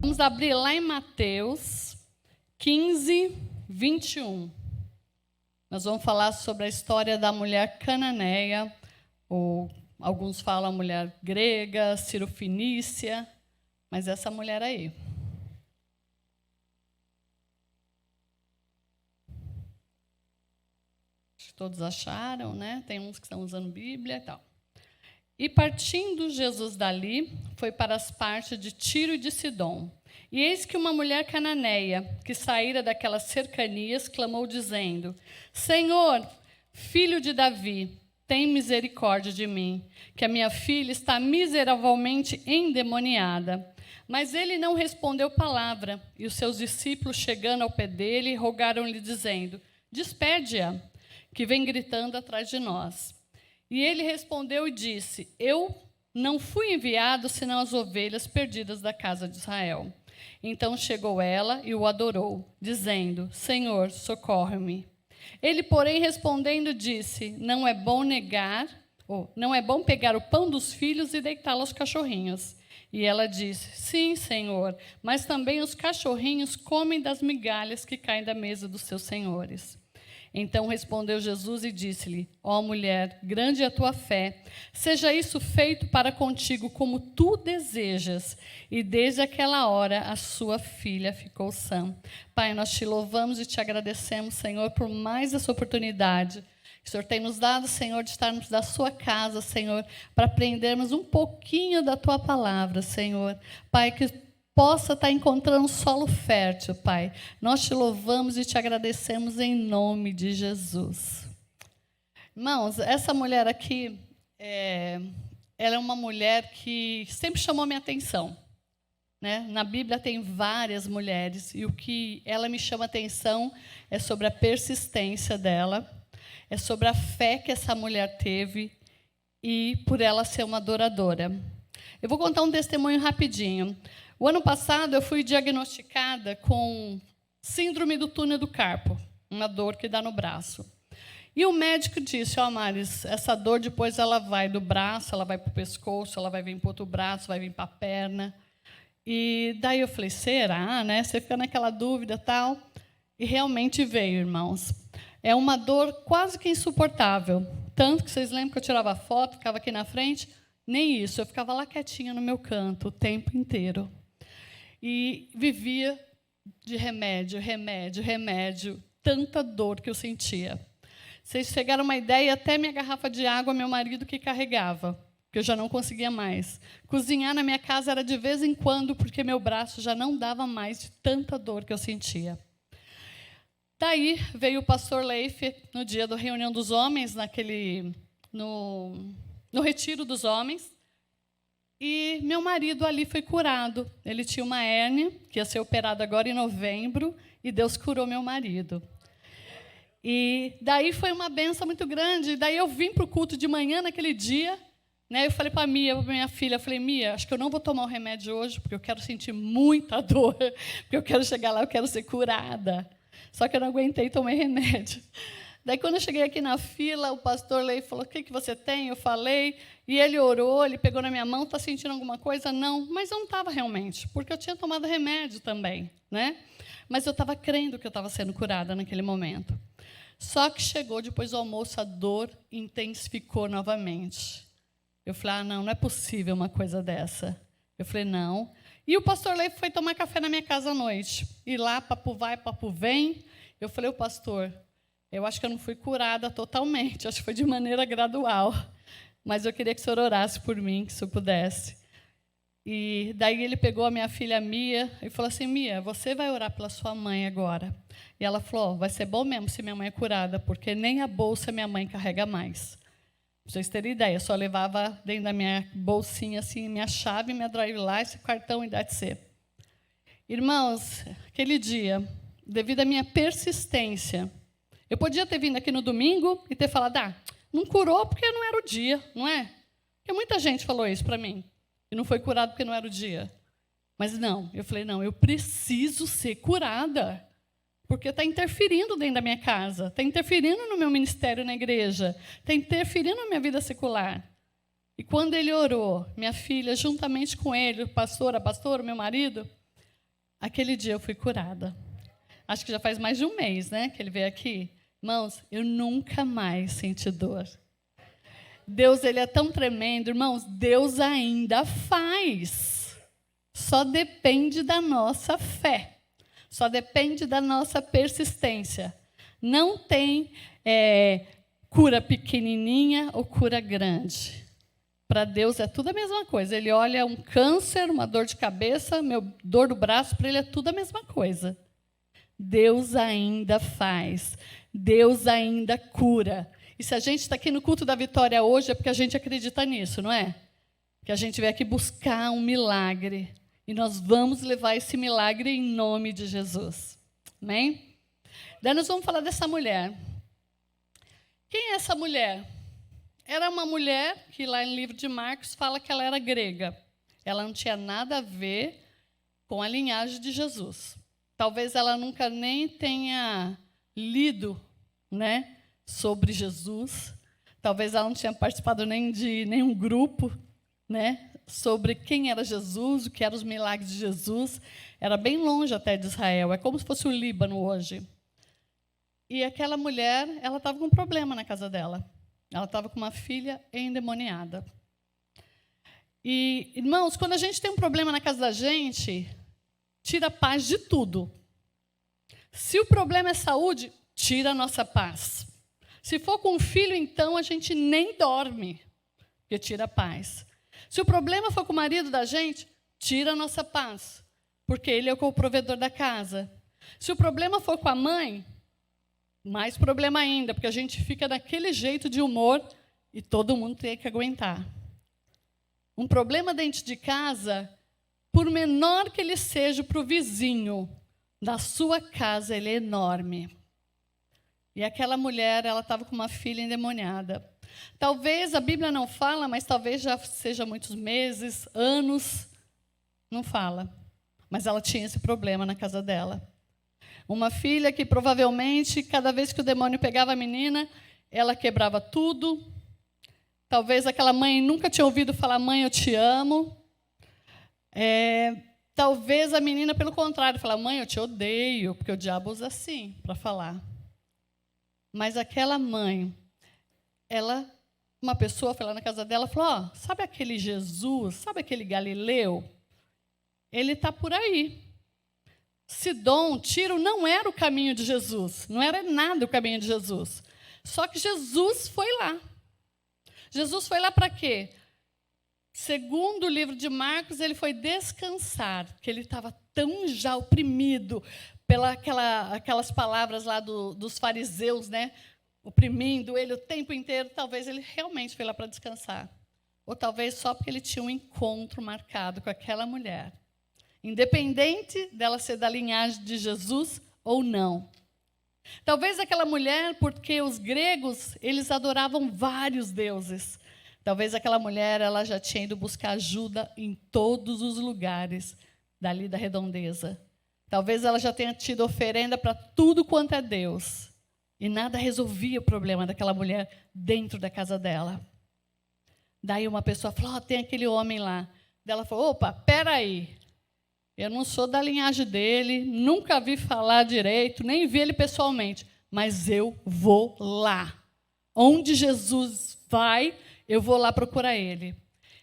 Vamos abrir lá em Mateus 15, 21. Nós vamos falar sobre a história da mulher cananeia, ou alguns falam mulher grega, cirofenícia, mas essa mulher aí. Acho que todos acharam, né? Tem uns que estão usando Bíblia e tal. E partindo Jesus dali, foi para as partes de Tiro e de Sidom. E eis que uma mulher cananeia, que saíra daquelas cercanias, clamou, dizendo: Senhor, filho de Davi, tem misericórdia de mim, que a minha filha está miseravelmente endemoniada. Mas ele não respondeu palavra, e os seus discípulos, chegando ao pé dele, rogaram-lhe, dizendo: Despede-a, que vem gritando atrás de nós. E ele respondeu e disse: Eu não fui enviado senão as ovelhas perdidas da casa de Israel. Então chegou ela e o adorou, dizendo: Senhor, socorre-me. Ele, porém, respondendo, disse: Não é bom pegar o pão dos filhos e deitá-lo aos cachorrinhos. E ela disse: Sim, Senhor, mas também os cachorrinhos comem das migalhas que caem da mesa dos seus senhores. Então respondeu Jesus e disse-lhe: Ó mulher, grande é a tua fé, seja isso feito para contigo como tu desejas. E desde aquela hora a sua filha ficou sã. Pai, nós te louvamos e te agradecemos, Senhor, por mais essa oportunidade que o Senhor tem nos dado, Senhor, de estarmos da sua casa, Senhor, para aprendermos um pouquinho da tua palavra, Senhor. Pai, que possa estar encontrando um solo fértil, Pai. Nós te louvamos e te agradecemos em nome de Jesus. Irmãos, essa mulher aqui, ela é uma mulher que sempre chamou minha atenção, né? Na Bíblia tem várias mulheres, e o que ela me chama atenção é sobre a persistência dela, é sobre a fé que essa mulher teve e por ela ser uma adoradora. Eu vou contar um testemunho rapidinho. O ano passado, eu fui diagnosticada com síndrome do túnel do carpo, uma dor que dá no braço. E o médico disse: ó, Maris, essa dor depois ela vai do braço, ela vai para o pescoço, ela vai vir para o outro braço, vai vir para a perna. E daí eu falei: será, né? Você fica naquela dúvida e tal. E realmente veio, irmãos. É uma dor quase que insuportável. Tanto que vocês lembram que eu tirava foto, ficava aqui na frente? Nem isso, eu ficava lá quietinha no meu canto o tempo inteiro. E vivia de remédio, remédio, remédio, tanta dor que eu sentia. Vocês chegaram a uma ideia, até minha garrafa de água, meu marido que carregava, porque eu já não conseguia mais. Cozinhar na minha casa era de vez em quando, porque meu braço já não dava mais de tanta dor que eu sentia. Daí veio o pastor Leif, no dia da reunião dos homens, no retiro dos homens, e meu marido ali foi curado. Ele tinha uma hérnia, que ia ser operada agora em novembro, e Deus curou meu marido. E daí foi uma benção muito grande. Daí eu vim para o culto de manhã, naquele dia, né, eu falei para a Mia, minha filha, eu falei: Mia, acho que eu não vou tomar o remédio hoje, porque eu quero sentir muita dor, porque eu quero chegar lá, eu quero ser curada. Só que eu não aguentei, tomei remédio. Daí, quando eu cheguei aqui na fila, o pastor Lei falou: o que você tem? Eu falei, e ele orou, ele pegou na minha mão: está sentindo alguma coisa? Não, mas eu não estava realmente, porque eu tinha tomado remédio também, né? Mas eu estava crendo que eu estava sendo curada naquele momento. Só que chegou depois do almoço, a dor intensificou novamente. Eu falei: não é possível uma coisa dessa. Eu falei: não. E o pastor Lei foi tomar café na minha casa à noite. E lá, papo vai, papo vem. Eu falei: pastor, eu acho que eu não fui curada totalmente, acho que foi de maneira gradual. Mas eu queria que o senhor orasse por mim, que se eu pudesse. E daí ele pegou a minha filha Mia e falou assim: Mia, você vai orar pela sua mãe agora. E ela falou: vai ser bom mesmo se minha mãe é curada, porque nem a bolsa minha mãe carrega mais. Para vocês terem ideia, eu só levava dentro da minha bolsinha assim, minha chave, minha drive license, cartão e DATC. Irmãos, aquele dia, devido à minha persistência, eu podia ter vindo aqui no domingo e ter falado: não curou porque não era o dia, não é? Porque muita gente falou isso para mim, e não foi curado porque não era o dia. Mas não, eu falei: não, eu preciso ser curada, porque está interferindo dentro da minha casa, está interferindo no meu ministério na igreja, está interferindo na minha vida secular. E quando ele orou, minha filha, juntamente com ele, a pastora, meu marido, Aquele dia eu fui curada. Acho que já faz mais de um mês, né, que ele veio aqui. Irmãos, eu nunca mais senti dor. Deus, ele é tão tremendo. Irmãos, Deus ainda faz. Só depende da nossa fé. Só depende da nossa persistência. Não tem cura pequenininha ou cura grande. Para Deus é tudo a mesma coisa. Ele olha um câncer, uma dor de cabeça, dor do braço, para ele é tudo a mesma coisa. Deus ainda faz. Deus ainda cura. E se a gente está aqui no culto da vitória hoje, é porque a gente acredita nisso, não é? Que a gente veio aqui buscar um milagre. E nós vamos levar esse milagre em nome de Jesus. Amém? Daí nós vamos falar dessa mulher. Quem é essa mulher? Era uma mulher que lá no livro de Marcos fala que ela era grega. Ela não tinha nada a ver com a linhagem de Jesus. Talvez ela nunca nem tenha lido, né, sobre Jesus. Talvez ela não tinha participado nem de nenhum grupo, né, sobre quem era Jesus, o que eram os milagres de Jesus. Era bem longe até de Israel. É como se fosse o Líbano hoje. E aquela mulher, ela estava com um problema na casa dela. Ela estava com uma filha endemoniada. E, irmãos, quando a gente tem um problema na casa da gente, tira a paz de tudo. Se o problema é saúde, tira a nossa paz. Se for com o filho, então, a gente nem dorme, porque tira a paz. Se o problema for com o marido da gente, tira a nossa paz, porque ele é o provedor da casa. Se o problema for com a mãe, mais problema ainda, porque a gente fica daquele jeito de humor e todo mundo tem que aguentar. Um problema dentro de casa, por menor que ele seja para o vizinho, da sua casa ele é enorme. E aquela mulher, ela estava com uma filha endemoniada. Talvez, a Bíblia não fala, mas talvez já seja muitos meses, anos, não fala. Mas ela tinha esse problema na casa dela. Uma filha que provavelmente, cada vez que o demônio pegava a menina, ela quebrava tudo. Talvez aquela mãe nunca tinha ouvido falar, mãe, eu te amo. Talvez a menina, pelo contrário, falar, mãe, eu te odeio, porque o diabo usa assim para falar. Mas aquela mãe, uma pessoa foi lá na casa dela e falou, sabe aquele Jesus, sabe aquele Galileu? Ele está por aí. Sidom, Tiro, não era o caminho de Jesus. Não era nada o caminho de Jesus. Só que Jesus foi lá. Jesus foi lá para quê? Segundo o livro de Marcos, ele foi descansar, porque ele estava tão já oprimido aquelas palavras lá dos fariseus, né? Oprimindo ele o tempo inteiro. Talvez ele realmente foi lá para descansar. Ou talvez só porque ele tinha um encontro marcado com aquela mulher. Independente dela ser da linhagem de Jesus ou não. Talvez aquela mulher, porque os gregos, eles adoravam vários deuses. Talvez aquela mulher, ela já tinha ido buscar ajuda em todos os lugares dali da redondeza. Talvez ela já tenha tido oferenda para tudo quanto é Deus. E nada resolvia o problema daquela mulher dentro da casa dela. Daí uma pessoa falou, tem aquele homem lá. Daí ela falou, opa, peraí. Eu não sou da linhagem dele, nunca vi falar direito, nem vi ele pessoalmente, mas eu vou lá. Onde Jesus vai, eu vou lá procurar ele.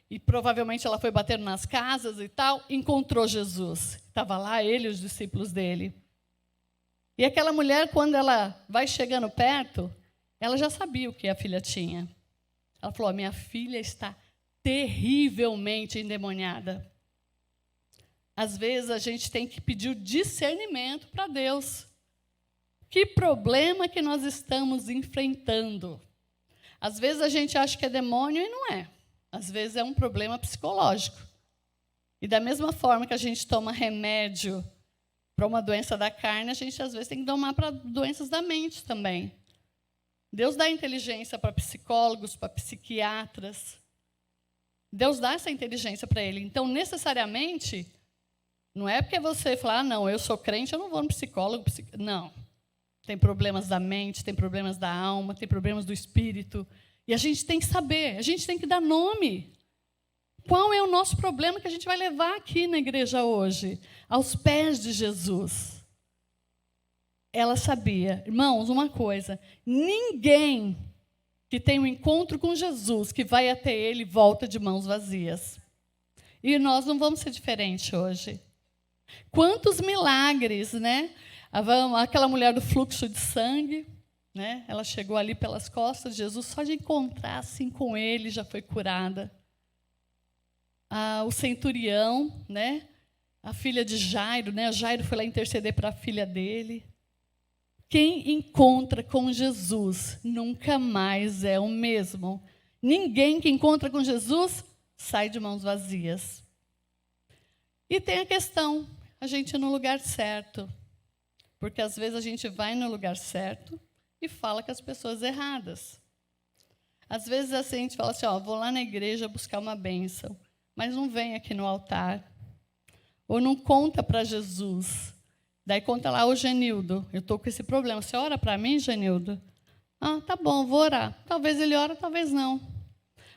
E provavelmente ela foi batendo nas casas e tal, encontrou Jesus. Estava lá ele e os discípulos dele. E aquela mulher, quando ela vai chegando perto, ela já sabia o que a filha tinha. Ela falou, minha filha está terrivelmente endemoniada. Às vezes, a gente tem que pedir o discernimento para Deus. Que problema que nós estamos enfrentando? Às vezes, a gente acha que é demônio e não é. Às vezes, é um problema psicológico. E da mesma forma que a gente toma remédio para uma doença da carne, a gente, às vezes, tem que tomar para doenças da mente também. Deus dá inteligência para psicólogos, para psiquiatras. Deus dá essa inteligência para ele. Então, necessariamente... Não é porque você fala, não, eu sou crente, eu não vou no psicólogo. Não. Tem problemas da mente, tem problemas da alma, tem problemas do espírito. E a gente tem que saber, a gente tem que dar nome. Qual é o nosso problema que a gente vai levar aqui na igreja hoje? Aos pés de Jesus. Ela sabia. Irmãos, uma coisa. Ninguém que tem um encontro com Jesus, que vai até Ele, volta de mãos vazias. E nós não vamos ser diferentes hoje. Quantos milagres, né? Aquela mulher do fluxo de sangue, né? Ela chegou ali pelas costas de Jesus, só de encontrar assim com Ele, já foi curada. O centurião, né? A filha de Jairo, né? Jairo foi lá interceder para a filha dele. Quem encontra com Jesus nunca mais é o mesmo. Ninguém que encontra com Jesus sai de mãos vazias. E tem a questão, a gente ir no lugar certo. Porque às vezes a gente vai no lugar certo e fala com as pessoas erradas. Às vezes assim, a gente fala assim, vou lá na igreja buscar uma bênção, mas não vem aqui no altar. Ou não conta para Jesus. Daí conta lá, Genildo, eu estou com esse problema. Você ora para mim, Genildo? Tá bom, vou orar. Talvez ele ora, talvez não.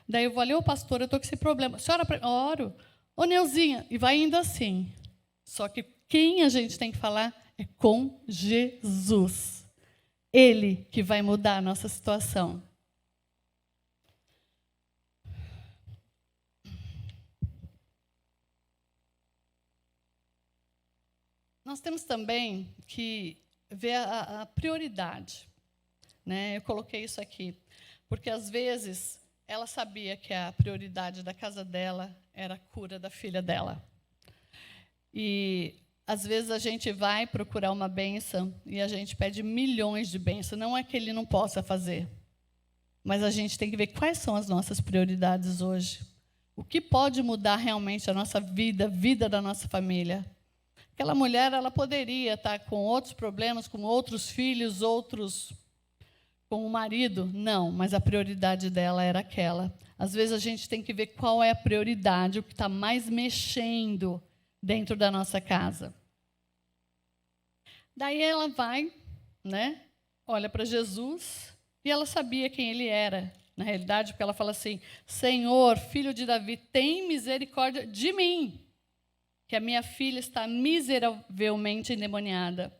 Daí eu vou ali, pastor, eu estou com esse problema. Você ora para mim? Oro. Neuzinha. E vai indo assim. Só que quem a gente tem que falar é com Jesus. Ele que vai mudar a nossa situação. Nós temos também que ver a prioridade. Né? Eu coloquei isso aqui, porque às vezes ela sabia que a prioridade da casa dela era a cura da filha dela. E às vezes a gente vai procurar uma bênção e a gente pede milhões de bênçãos. Não é que ele não possa fazer, mas a gente tem que ver quais são as nossas prioridades hoje. O que pode mudar realmente a nossa vida, a vida da nossa família. Aquela mulher, ela poderia estar com outros problemas, com outros filhos, outros com o marido. Não, mas a prioridade dela era aquela. Às vezes a gente tem que ver qual é a prioridade, o que está mais mexendo dentro da nossa casa. Daí ela vai, né, olha para Jesus, e ela sabia quem ele era. Na realidade, porque ela fala assim, Senhor, filho de Davi, tem misericórdia de mim, que a minha filha está miseravelmente endemoniada.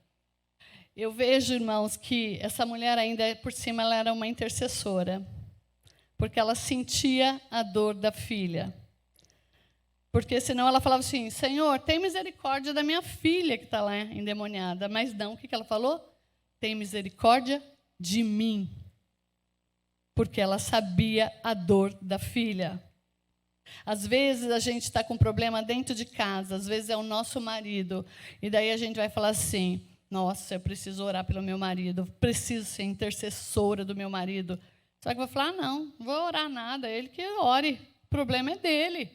Eu vejo, irmãos, que essa mulher ainda, por cima, ela era uma intercessora, porque ela sentia a dor da filha. Porque senão ela falava assim, Senhor, tem misericórdia da minha filha que está lá endemoniada. Mas não, o que ela falou? Tem misericórdia de mim. Porque ela sabia a dor da filha. Às vezes a gente está com problema dentro de casa, às vezes é o nosso marido. E daí a gente vai falar assim, nossa, eu preciso orar pelo meu marido, preciso ser intercessora do meu marido. Só que eu vou falar, não vou orar nada, ele que ore, o problema é dele.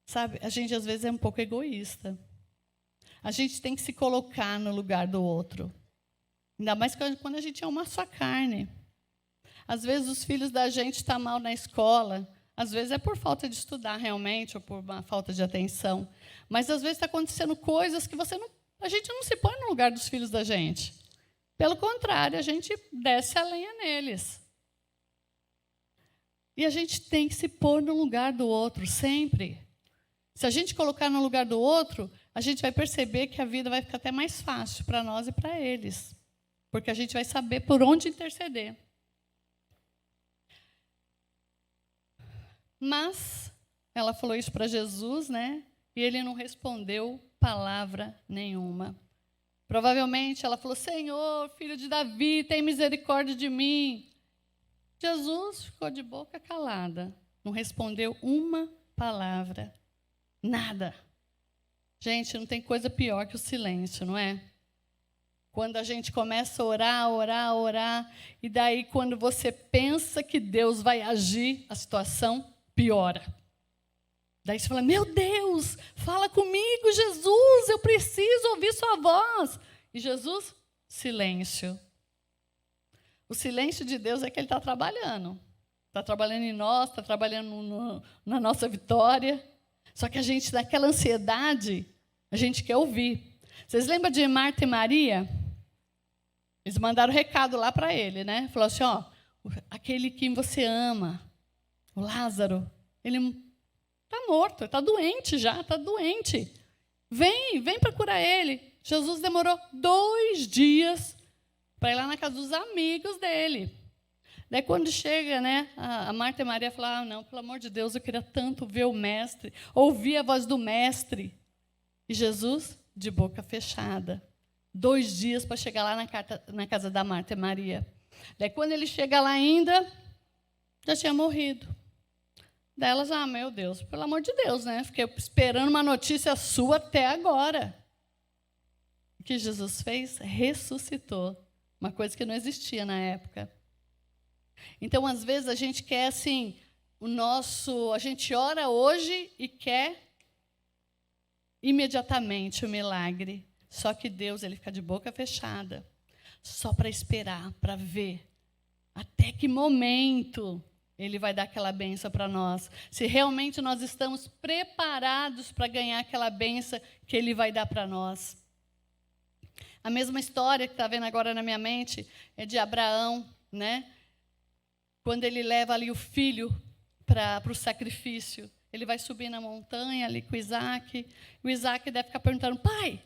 Sabe, a gente às vezes é um pouco egoísta. A gente tem que se colocar no lugar do outro. Ainda mais quando a gente é uma só carne. Às vezes os filhos da gente estão mal na escola. Às vezes é por falta de estudar realmente, ou por uma falta de atenção. Mas às vezes está acontecendo coisas que a gente não se põe no lugar dos filhos da gente. Pelo contrário, a gente desce a lenha neles. E a gente tem que se pôr no lugar do outro, sempre. Se a gente colocar no lugar do outro, a gente vai perceber que a vida vai ficar até mais fácil para nós e para eles. Porque a gente vai saber por onde interceder. Mas ela falou isso para Jesus, né? E ele não respondeu palavra nenhuma. Provavelmente ela falou, Senhor, filho de Davi, tem misericórdia de mim. Jesus ficou de boca calada. Não respondeu uma palavra. Nada. Gente, não tem coisa pior que o silêncio, não é? Quando a gente começa a orar, orar, orar, e daí quando você pensa que Deus vai agir, a situação piora. Daí você fala, meu Deus, fala comigo, Jesus, eu preciso ouvir sua voz. E Jesus, silêncio. O silêncio de Deus é que Ele está trabalhando. Está trabalhando em nós, está trabalhando na nossa vitória. Só que a gente, naquela ansiedade, a gente quer ouvir. Vocês lembram de Marta e Maria? Eles mandaram recado lá para ele, né? Falou assim, aquele que você ama, o Lázaro, ele morto, está doente já, está doente. Vem para curar ele. Jesus demorou 2 dias para ir lá na casa dos amigos dele. Daí, quando chega, né, a Marta e Maria falam, não, pelo amor de Deus, eu queria tanto ver o mestre, ouvir a voz do mestre. E Jesus, de boca fechada. 2 dias para chegar lá na casa da Marta e Maria. Daí, quando ele chega lá ainda, já tinha morrido. Daí elas, meu Deus, pelo amor de Deus, né? Fiquei esperando uma notícia sua até agora. O que Jesus fez? Ressuscitou. Uma coisa que não existia na época. Então, às vezes, a gente quer, assim, a gente ora hoje e quer imediatamente o milagre. Só que Deus, ele fica de boca fechada, só para esperar, para ver até que momento ele vai dar aquela bênção para nós. Se realmente nós estamos preparados para ganhar aquela bênção que ele vai dar para nós. A mesma história que está vendo agora na minha mente é de Abraão, né? Quando ele leva ali o filho para o sacrifício, ele vai subir na montanha ali com o Isaac. O Isaac deve ficar perguntando, pai,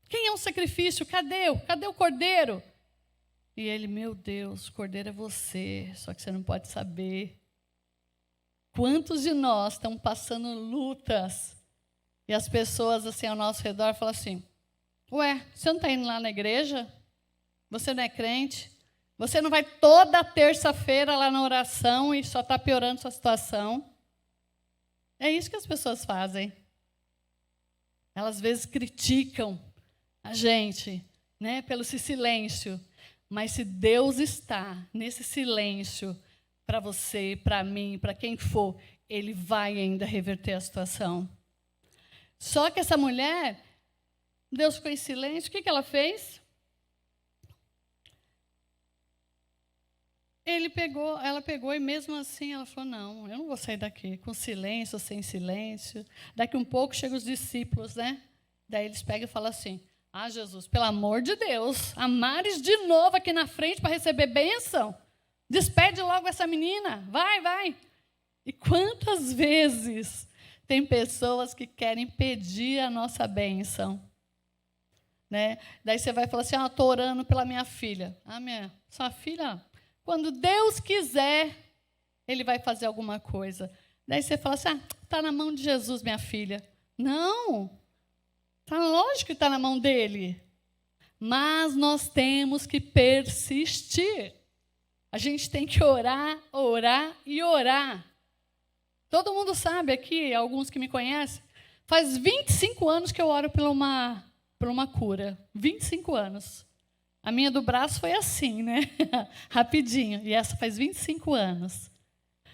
quem é o sacrifício? Cadê o cordeiro? E ele, meu Deus, o cordeiro é você, só que você não pode saber. Quantos de nós estão passando lutas e as pessoas assim ao nosso redor falam assim, ué, você não está indo lá na igreja? Você não é crente? Você não vai toda terça-feira lá na oração e só está piorando sua situação? É isso que as pessoas fazem. Elas às vezes criticam a gente, né, pelo esse silêncio. Mas se Deus está nesse silêncio para você, para mim, para quem for, ele vai ainda reverter a situação. Só que essa mulher, Deus ficou em silêncio, o que ela fez? Ela pegou e mesmo assim ela falou, não, eu não vou sair daqui, com silêncio ou sem silêncio. Daqui um pouco chegam os discípulos, né? Daí eles pegam e falam assim, Jesus, pelo amor de Deus, amares de novo aqui na frente para receber bênção? Despede logo essa menina, vai. E quantas vezes tem pessoas que querem pedir a nossa bênção? Né? Daí você vai falar assim, estou orando pela minha filha. Sua filha... Quando Deus quiser, ele vai fazer alguma coisa. Daí você fala assim, está na mão de Jesus, minha filha. Não, lógico que está na mão dele. Mas nós temos que persistir. A gente tem que orar e orar. Todo mundo sabe aqui, alguns que me conhecem, faz 25 anos que eu oro por uma cura. 25 anos. A minha do braço foi assim, né? Rapidinho. E essa faz 25 anos.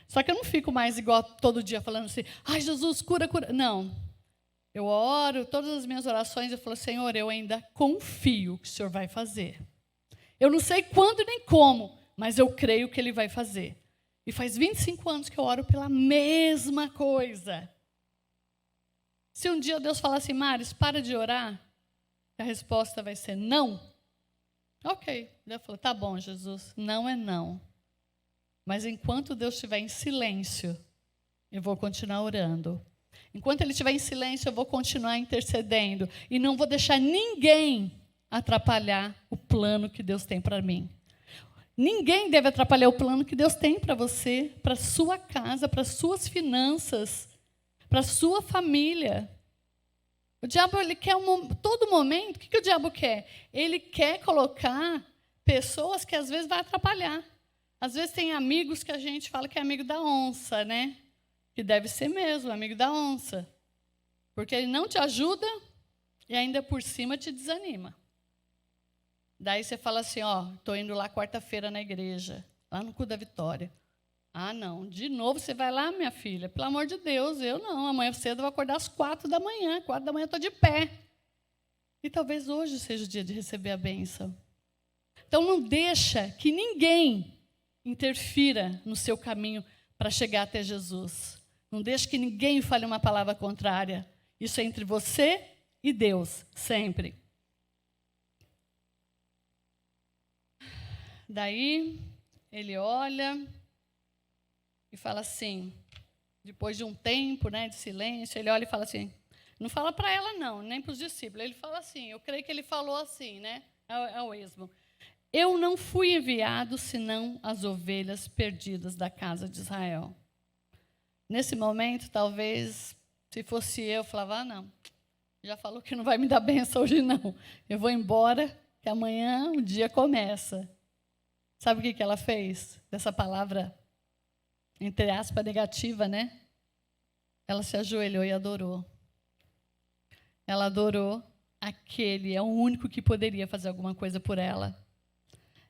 Só que eu não fico mais igual todo dia falando assim, Jesus, cura. Não. Eu oro, todas as minhas orações, eu falo, Senhor, eu ainda confio que o Senhor vai fazer. Eu não sei quando nem como, mas eu creio que Ele vai fazer. E faz 25 anos que eu oro pela mesma coisa. Se um dia Deus falar assim, Maris, para de orar, a resposta vai ser não. Ok, Deus falou, tá bom, Jesus, não é não. Mas enquanto Deus estiver em silêncio, eu vou continuar orando. Enquanto Ele estiver em silêncio, eu vou continuar intercedendo. E não vou deixar ninguém atrapalhar o plano que Deus tem para mim. Ninguém deve atrapalhar o plano que Deus tem para você, para a sua casa, para as suas finanças, para a sua família. O diabo, ele quer todo momento, o que o diabo quer? Ele quer colocar pessoas que às vezes vai atrapalhar. Às vezes tem amigos que a gente fala que é amigo da onça, né? Que deve ser mesmo, amigo da onça. Porque ele não te ajuda e ainda por cima te desanima. Daí você fala assim, estou indo lá quarta-feira na igreja, lá no Culto da Vitória. Não, de novo você vai lá, minha filha? Pelo amor de Deus, eu não. Amanhã cedo eu vou acordar às 4 da manhã. 4 da manhã eu estou de pé. E talvez hoje seja o dia de receber a bênção. Então não deixa que ninguém interfira no seu caminho para chegar até Jesus. Não deixa que ninguém fale uma palavra contrária. Isso é entre você e Deus, sempre. Daí, ele olha e fala assim, depois de um tempo, né, de silêncio, ele olha e fala assim, não fala para ela não, nem para os discípulos, ele fala assim, eu creio que ele falou assim, né, ao esmo, eu não fui enviado senão as ovelhas perdidas da casa de Israel. Nesse momento, talvez, se fosse eu falava, não, já falou que não vai me dar benção hoje não, eu vou embora, que amanhã o dia começa. Sabe o que ela fez? Dessa palavra, entre aspas, negativa, né? Ela se ajoelhou e adorou. Ela adorou aquele, é o único que poderia fazer alguma coisa por ela.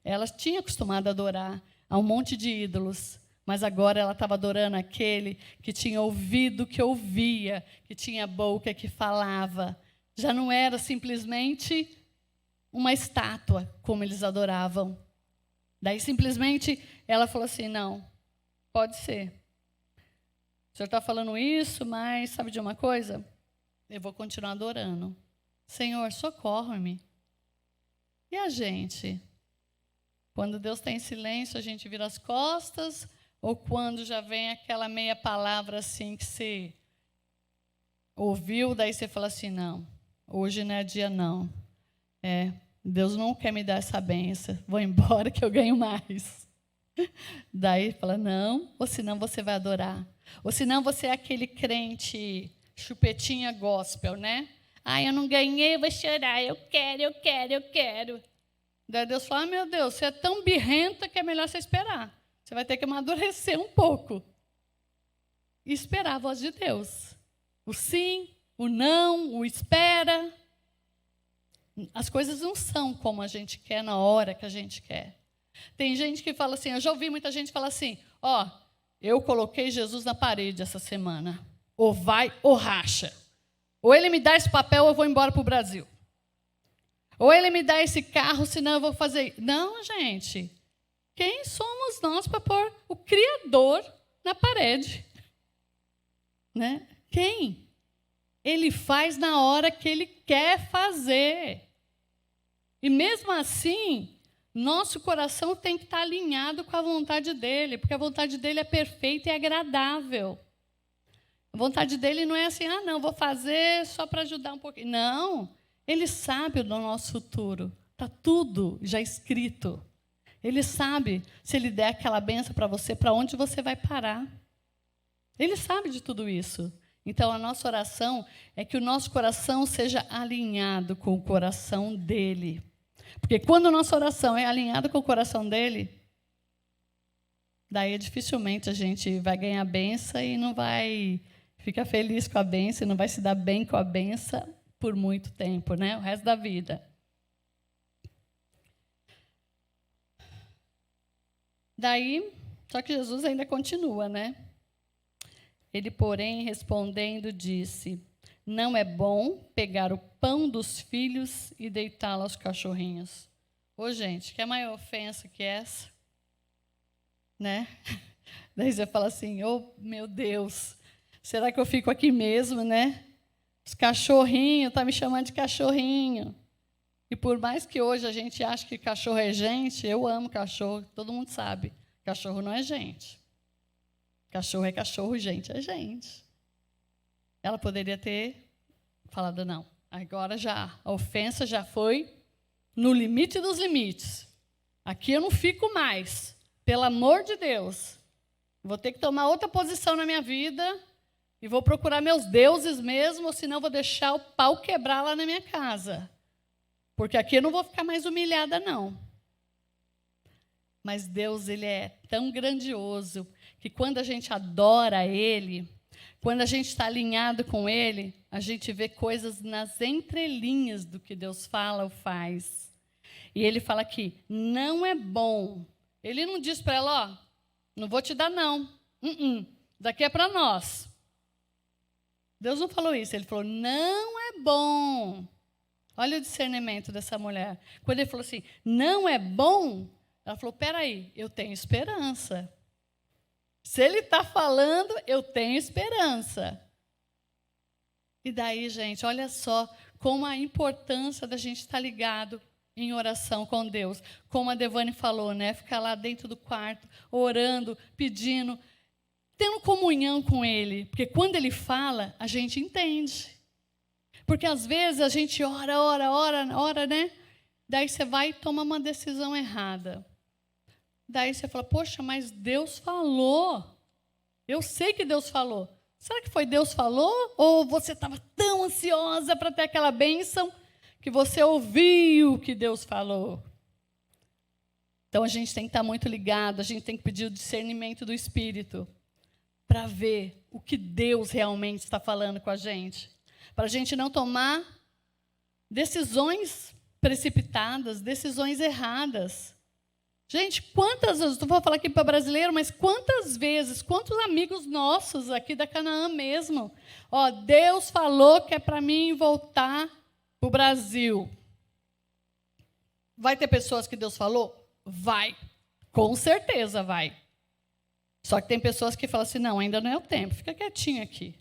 Ela tinha acostumado a adorar a um monte de ídolos, mas agora ela estava adorando aquele que tinha ouvido que ouvia, que tinha boca que falava. Já não era simplesmente uma estátua, como eles adoravam. Daí, simplesmente, ela falou assim, não, pode ser. O senhor está falando isso, mas sabe de uma coisa? Eu vou continuar adorando. Senhor, socorre-me. E a gente? Quando Deus está em silêncio, a gente vira as costas, ou quando já vem aquela meia palavra assim que você ouviu, daí você fala assim, não, hoje não é dia não. Deus não quer me dar essa benção, vou embora que eu ganho mais. Daí fala, não, ou senão você vai adorar. Ou senão você é aquele crente chupetinha gospel, né? Eu não ganhei, eu vou chorar, eu quero. Daí Deus fala, meu Deus, você é tão birrenta que é melhor você esperar. Você vai ter que amadurecer um pouco. E esperar a voz de Deus. O sim, o não, o espera. As coisas não são como a gente quer na hora que a gente quer. Tem gente que fala assim, eu já ouvi muita gente falar assim, eu coloquei Jesus na parede essa semana. Ou vai ou racha. Ou ele me dá esse papel ou eu vou embora para o Brasil. Ou ele me dá esse carro, senão eu vou fazer... Não, gente. Quem somos nós para pôr o Criador na parede? Né? Quem? Ele faz na hora que ele quer fazer. E mesmo assim, nosso coração tem que estar alinhado com a vontade dele, porque a vontade dele é perfeita e agradável. A vontade dele não é assim, não, vou fazer só para ajudar um pouquinho. Não, ele sabe do nosso futuro. Está tudo já escrito. Ele sabe, se ele der aquela benção para você, para onde você vai parar. Ele sabe de tudo isso. Então, a nossa oração é que o nosso coração seja alinhado com o coração dele. Porque quando a nossa oração é alinhada com o coração dele, daí dificilmente a gente vai ganhar a benção e não vai ficar feliz com a benção, não vai se dar bem com a benção por muito tempo, né? O resto da vida. Daí, só que Jesus ainda continua, né? Ele, porém, respondendo, disse, não é bom pegar o pão dos filhos e deitá-lo aos cachorrinhos. Ô, gente, que maior ofensa que essa? Né? Daí você fala assim, meu Deus, será que eu fico aqui mesmo, né? Os cachorrinhos, tá me chamando de cachorrinho. E por mais que hoje a gente ache que cachorro é gente, eu amo cachorro, todo mundo sabe. Cachorro não é gente. Cachorro é cachorro, gente é gente. Ela poderia ter falado, não, agora já, a ofensa já foi no limite dos limites. Aqui eu não fico mais. Pelo amor de Deus. Vou ter que tomar outra posição na minha vida e vou procurar meus deuses mesmo, ou senão vou deixar o pau quebrar lá na minha casa. Porque aqui eu não vou ficar mais humilhada, não. Mas Deus, ele é tão grandioso que quando a gente adora ele, quando a gente está alinhado com ele, a gente vê coisas nas entrelinhas do que Deus fala ou faz. E ele fala aqui, não é bom. Ele não diz para ela, não vou te dar não. Daqui é para nós. Deus não falou isso, ele falou, não é bom. Olha o discernimento dessa mulher. Quando ele falou assim, não é bom, ela falou, peraí, eu tenho esperança. Se ele está falando, eu tenho esperança. E daí, gente, olha só como a importância da gente estar ligado em oração com Deus. Como a Devane falou, né? Ficar lá dentro do quarto, orando, pedindo. tendo comunhão com Ele. Porque quando Ele fala, a gente entende. Porque às vezes a gente ora, né? Daí você vai e toma uma decisão errada. Daí você fala, poxa, mas Deus falou. Eu sei que Deus falou. Será que foi Deus falou? Ou você estava tão ansiosa para ter aquela bênção que você ouviu o que Deus falou? Então, a gente tem que estar muito ligado, a gente tem que pedir o discernimento do Espírito para ver o que Deus realmente está falando com a gente. Para a gente não tomar decisões precipitadas, decisões erradas. Gente, quantas vezes, não vou falar aqui para brasileiro, mas quantas vezes, quantos amigos nossos aqui da Canaã mesmo, Deus falou que é para mim voltar para o Brasil. Vai ter pessoas que Deus falou? Vai, com certeza vai. Só que tem pessoas que falam assim, não, ainda não é o tempo, fica quietinho aqui.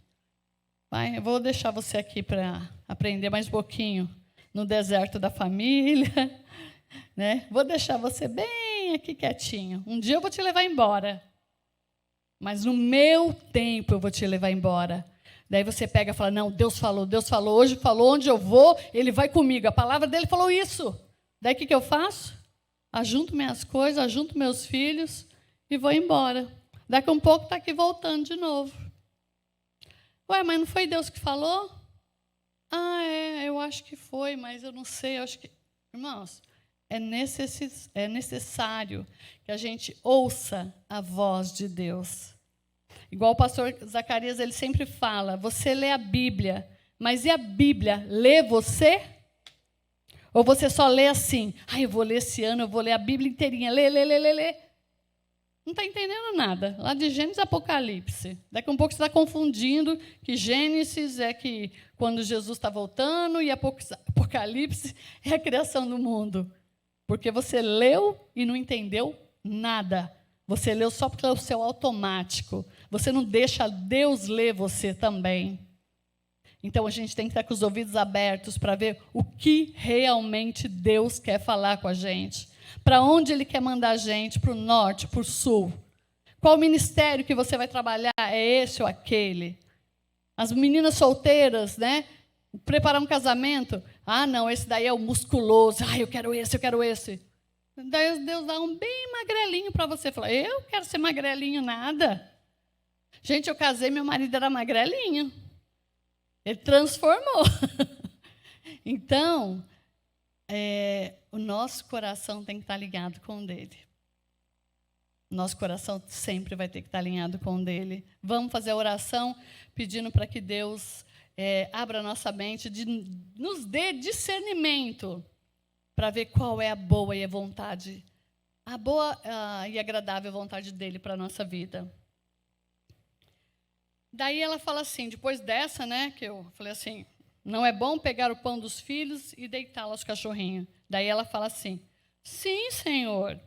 Vai, eu vou deixar você aqui para aprender mais um pouquinho no deserto da família, né? Vou deixar você bem aqui quietinho. Um dia eu vou te levar embora, mas no meu tempo eu vou te levar embora. Daí você pega e fala, não, Deus falou, hoje falou, onde eu vou, Ele vai comigo. A palavra dele falou isso. Daí o que eu faço? Ajunto minhas coisas, ajunto meus filhos e vou embora. Daqui a um pouco está aqui voltando de novo. Ué, mas não foi Deus que falou? Eu acho que foi, mas eu não sei. Eu acho que... Irmãos, é necessário que a gente ouça a voz de Deus. Igual o pastor Zacarias, ele sempre fala, você lê a Bíblia, mas e a Bíblia lê você? Ou você só lê assim, eu vou ler esse ano, eu vou ler a Bíblia inteirinha, lê. Não está entendendo nada. Lá de Gênesis a Apocalipse. Daqui a um pouco você está confundindo que Gênesis é que quando Jesus está voltando e Apocalipse é a criação do mundo. Porque você leu e não entendeu nada. Você leu só porque é o seu automático. Você não deixa Deus ler você também. Então, a gente tem que estar com os ouvidos abertos para ver o que realmente Deus quer falar com a gente. Para onde Ele quer mandar a gente, para o norte, para o sul. Qual ministério que você vai trabalhar? É esse ou aquele? As meninas solteiras, né? Preparar um casamento. Não, esse daí é o musculoso. Eu quero esse. Daí Deus dá um bem magrelinho para você. Fala, eu quero ser magrelinho, nada. Gente, eu casei, meu marido era magrelinho. Ele transformou. Então, o nosso coração tem que estar ligado com o dele. Nosso coração sempre vai ter que estar alinhado com o dele. Vamos fazer a oração pedindo para que Deus abra a nossa mente, nos dê discernimento para ver qual é a boa e a vontade, a boa e agradável vontade dele para a nossa vida. Daí ela fala assim, depois dessa, né, que eu falei assim, não é bom pegar o pão dos filhos e deitá-lo aos cachorrinhos. Daí ela fala assim, sim, Senhor,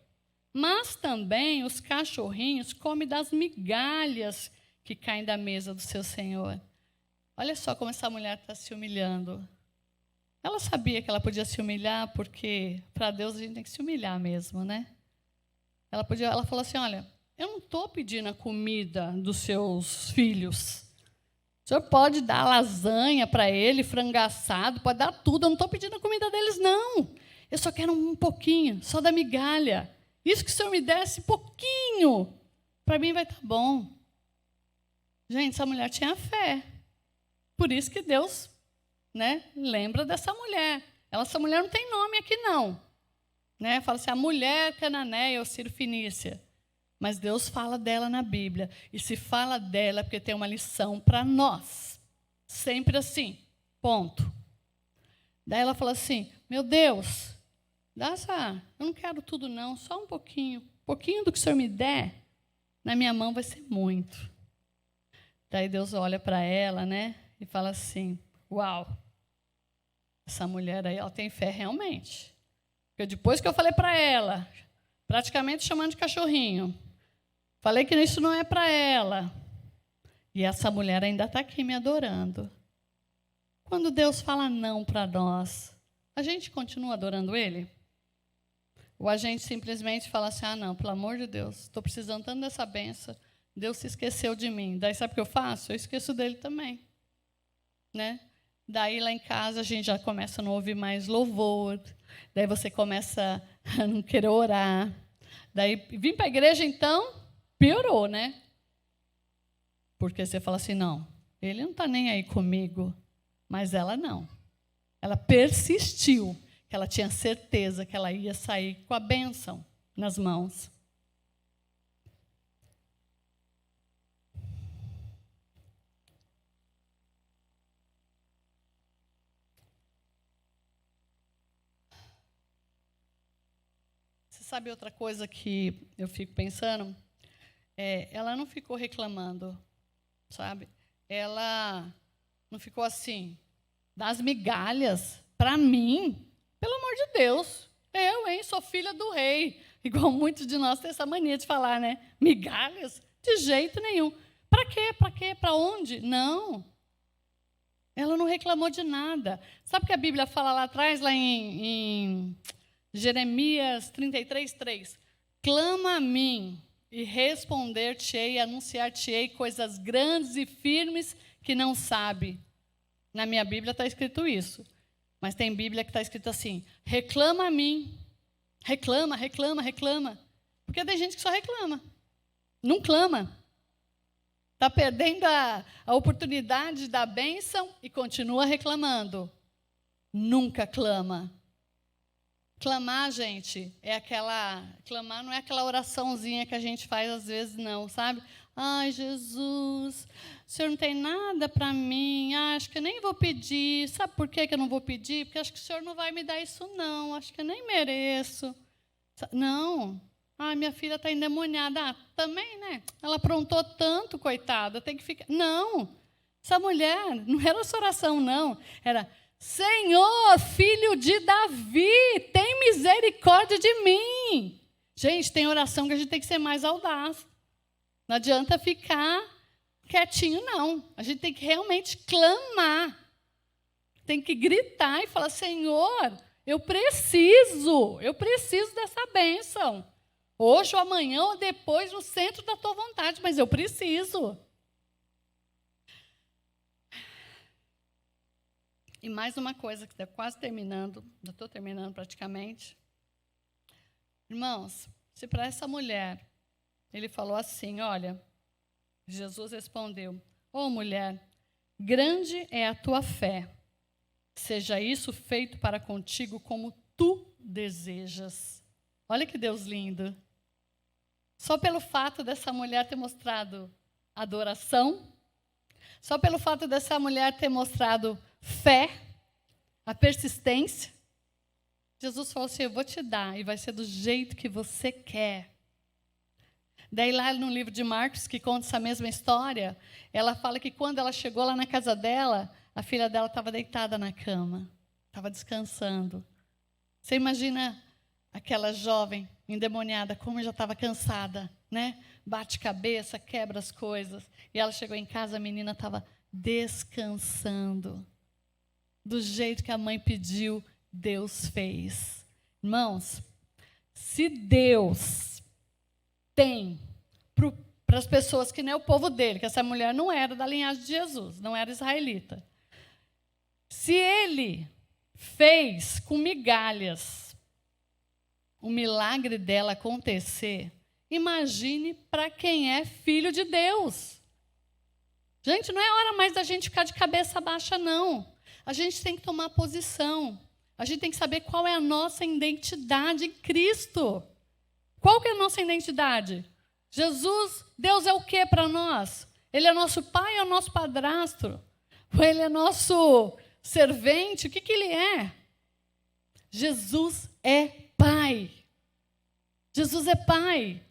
mas também os cachorrinhos comem das migalhas que caem da mesa do seu Senhor. Olha só como essa mulher está se humilhando. Ela sabia que ela podia se humilhar, porque para Deus a gente tem que se humilhar mesmo, né? Ela falou assim, olha, eu não estou pedindo a comida dos seus filhos. O senhor pode dar lasanha para ele, frango assado, pode dar tudo. Eu não estou pedindo a comida deles, não. Eu só quero um pouquinho, só da migalha. Isso que o senhor me desse pouquinho, para mim vai estar bom. Gente, essa mulher tinha fé. Por isso que Deus, né, lembra dessa mulher. Essa mulher não tem nome aqui, não. Né? Fala assim, a mulher cananeia ou Sírio-Fenícia. Mas Deus fala dela na Bíblia. E se fala dela é porque tem uma lição para nós. Sempre assim. Ponto. Daí ela fala assim, meu Deus, eu não quero tudo não, só um pouquinho. Um pouquinho do que o Senhor me der, na minha mão vai ser muito. Daí Deus olha para ela, né, e fala assim, uau, essa mulher aí, ela tem fé realmente. Porque depois que eu falei para ela, praticamente chamando de cachorrinho, falei que isso não é para ela. E essa mulher ainda está aqui me adorando. Quando Deus fala não para nós, a gente continua adorando Ele? Ou a gente simplesmente fala assim, não, pelo amor de Deus, estou precisando tanto dessa benção, Deus se esqueceu de mim. Daí sabe o que eu faço? Eu esqueço dele também. Né? Daí lá em casa a gente já começa a não ouvir mais louvor. Daí você começa a não querer orar. Daí vim para a igreja, então, piorou, né? Porque você fala assim, não, ele não está nem aí comigo. Mas ela não. Ela persistiu, que ela tinha certeza que ela ia sair com a bênção nas mãos. Você sabe outra coisa que eu fico pensando? Ela não ficou reclamando, sabe? Ela não ficou assim, das migalhas, para mim, pelo amor de Deus, eu, sou filha do rei. Igual muitos de nós têm essa mania de falar, né? Migalhas? De jeito nenhum. Para quê? Para quê? Para onde? Não. Ela não reclamou de nada. Sabe o que a Bíblia fala lá atrás, lá em Jeremias 33:3? Clama a mim, e responder-te-ei, anunciar-te-ei coisas grandes e firmes que não sabe. Na minha Bíblia está escrito isso. Mas tem Bíblia que está escrito assim, reclama a mim. Reclama, reclama, reclama. Porque tem gente que só reclama. Não clama. Está perdendo a oportunidade da bênção e continua reclamando. Nunca clama. Clamar, gente, clamar não é aquela oraçãozinha que a gente faz às vezes, não, sabe? Ai, Jesus, o Senhor não tem nada para mim, acho que eu nem vou pedir. Sabe por que eu não vou pedir? Porque acho que o Senhor não vai me dar isso, não, acho que eu nem mereço. Não, minha filha está endemoniada. Também, né? Ela aprontou tanto, coitada, tem que ficar... Não, essa mulher, não era essa oração, não, era... Senhor, filho de Davi, tem misericórdia de mim. Gente, tem oração que a gente tem que ser mais audaz. Não adianta ficar quietinho, não. A gente tem que realmente clamar. Tem que gritar e falar, Senhor, eu preciso dessa bênção. Hoje ou amanhã ou depois, no centro da tua vontade, mas eu preciso. E mais uma coisa que está quase terminando, já estou terminando praticamente. Irmãos, se para essa mulher, ele falou assim, olha, Jesus respondeu, mulher, grande é a tua fé, seja isso feito para contigo como tu desejas. Olha que Deus lindo. Só pelo fato dessa mulher ter mostrado adoração, só pelo fato dessa mulher ter mostrado fé, a persistência, Jesus falou assim, eu vou te dar, e vai ser do jeito que você quer. Daí lá no livro de Marcos, que conta essa mesma história, ela fala que quando ela chegou lá na casa dela, a filha dela estava deitada na cama, estava descansando. Você imagina aquela jovem endemoniada, como já estava cansada, né? Bate cabeça, quebra as coisas. E ela chegou em casa, a menina estava descansando. Do jeito que a mãe pediu, Deus fez. Irmãos, se Deus tem para as pessoas que nem o povo dele, que essa mulher não era da linhagem de Jesus, não era israelita. Se ele fez com migalhas o milagre dela acontecer, imagine para quem é filho de Deus. Gente, não é hora mais da gente ficar de cabeça baixa, não. A gente tem que tomar posição. A gente tem que saber qual é a nossa identidade em Cristo. Qual que é a nossa identidade? Jesus, Deus é o que para nós? Ele é nosso pai ou nosso padrasto? Ou ele é nosso servente? O que ele é? Jesus é pai. Jesus é pai.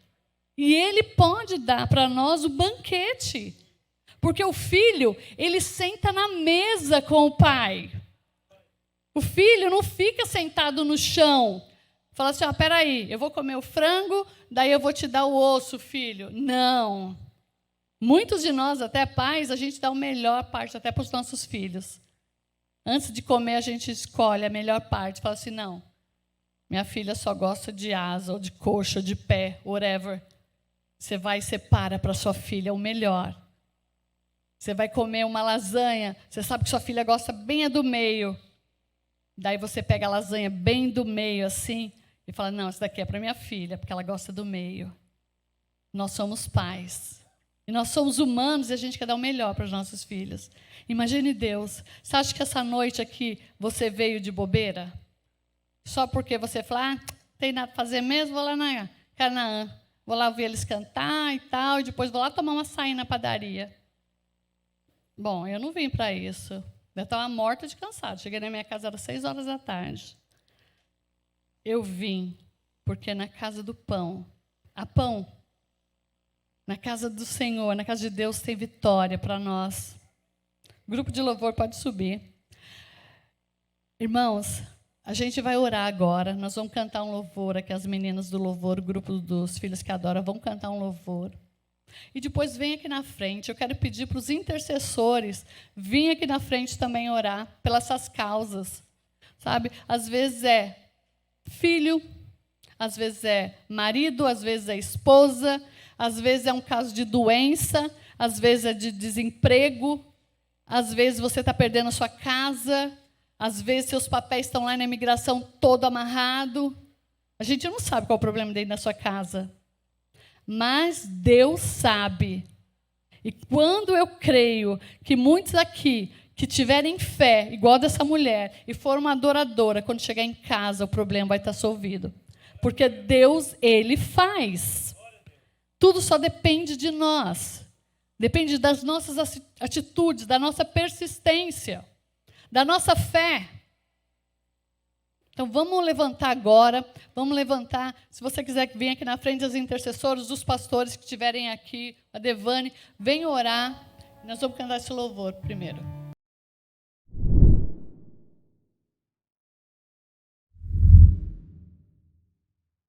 E ele pode dar para nós o banquete. Porque o filho, ele senta na mesa com o pai. O filho não fica sentado no chão. Fala assim, peraí, eu vou comer o frango, daí eu vou te dar o osso, filho. Não. Muitos de nós, até pais, a gente dá a melhor parte até para os nossos filhos. Antes de comer, a gente escolhe a melhor parte. Fala assim, não, minha filha só gosta de asa, ou de coxa, ou de pé, whatever. Você vai e separa para sua filha o melhor. Você vai comer uma lasanha, você sabe que sua filha gosta bem do meio. Daí você pega a lasanha bem do meio, assim, e fala, não, essa daqui é para minha filha, porque ela gosta do meio. Nós somos pais. E nós somos humanos e a gente quer dar o melhor para os nossos filhos. Imagine Deus. Você acha que essa noite aqui você veio de bobeira? Só porque você fala, tem nada para fazer mesmo, vou lá na Canaã. Vou lá ver eles cantar e tal, e depois vou lá tomar uma açaí na padaria. Bom, eu não vim para isso. Eu estava morta de cansado. Cheguei na minha casa, era 6 horas da tarde. Eu vim porque na casa do pão, na casa do Senhor, na casa de Deus, tem vitória para nós. O grupo de louvor pode subir. Irmãos, a gente vai orar agora. Nós vamos cantar um louvor aqui. As meninas do louvor, o grupo dos Filhos que Adoram, vão cantar um louvor. E depois vem aqui na frente. Eu quero pedir para os intercessores virem aqui na frente também orar pelas essas causas. Sabe? Às vezes é filho, às vezes é marido, às vezes é esposa, às vezes é um caso de doença, às vezes é de desemprego, às vezes você está perdendo a sua casa, às vezes seus papéis estão lá na imigração todo amarrado. A gente não sabe qual é o problema dele na sua casa. Mas Deus sabe. E quando eu creio que muitos aqui que tiverem fé, igual dessa mulher, e for uma adoradora, quando chegar em casa, o problema vai estar resolvido. Porque Deus, Ele faz. Tudo só depende de nós. Depende das nossas atitudes, da nossa persistência, da nossa fé. Então, vamos levantar agora, vamos levantar. Se você quiser que venha aqui na frente, os intercessores, os pastores que estiverem aqui, a Devane, venham orar. Nós vamos cantar esse louvor primeiro.